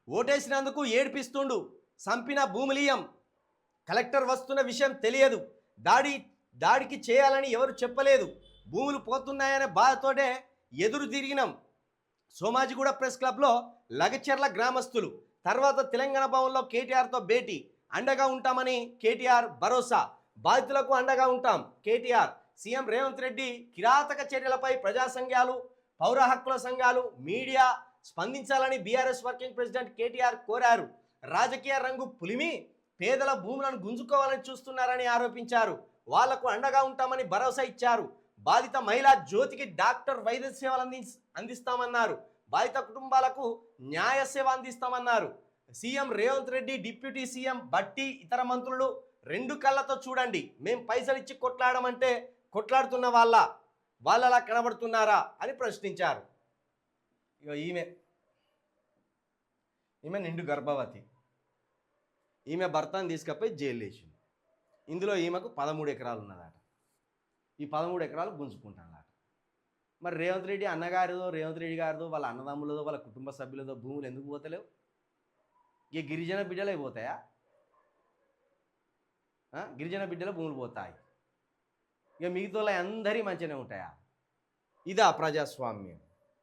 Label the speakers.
Speaker 1: ఓటేసినందుకు ఏడిపిస్తుండు, సంపిన భూములియం, collector వస్తున్న విషయం తెలియదు, దాడికి చేయాలని ఎవరు చెప్పలేదు, భూములు పోతున్నాయనే బాధతోటే ఎదురు తిరిగినాం. సోమాజిగూడ ప్రెస్ క్లబ్లో లగచెర్ల గ్రామస్తులు. తర్వాత తెలంగాణ భవన్లో కేటీఆర్తో భేటీ. అండగా ఉంటామని కేటీఆర్ భరోసా. బాధితులకు అండగా ఉంటాం కేటీఆర్. సీఎం రేవంత్ రెడ్డి కిరాతక చర్యలపై ప్రజా సంఘాలు, పౌర హక్కుల సంఘాలు, మీడియా స్పందించాలని బీఆర్ఎస్ వర్కింగ్ ప్రెసిడెంట్ కేటీఆర్ కోరారు. రాజకీయ రంగు పులిమి పేదల భూములను గుంజుకోవాలని చూస్తున్నారని ఆరోపించారు. వాళ్లకు అండగా ఉంటామని భరోసా ఇచ్చారు. బాధిత మహిళా జ్యోతికి డాక్టర్ వైద్య సేవలు అందిస్తామన్నారు. బాధిత కుటుంబాలకు న్యాయ సేవ అందిస్తామన్నారు. CM Revanth Reddy, deputy CM Bhatti, ఇతర మంత్రులు రెండు కళ్ళతో చూడండి, మేం పైసలు ఇచ్చి కొట్లాడమంటే కొట్లాడుతున్న వాళ్ళలా కనబడుతున్నారా అని ప్రశ్నించారు. ఇక ఈమె నిండు గర్భవతి. ఈమె భర్తను తీసుకపోయి జైలు వేసింది. ఇందులో ఈమెకు 13 ఎకరాలు ఉన్నదట. ఈ 13 ఎకరాలు గుంజుకుంటానట. మరి రేవంత్ రెడ్డి అన్నగారిదో, రేవంత్ రెడ్డి గారిదో, వాళ్ళ అన్నదమ్ములదో, వాళ్ళ కుటుంబ సభ్యులదో భూములు ఎందుకు పోతలేవు? ఇక గిరిజన బిడ్డలే పోతాయా? గిరిజన బిడ్డల భూములు పోతాయి. ఇక మిగతా అందరి మంచిగానే ఉంటాయా? ఇదా ప్రజాస్వామ్యం?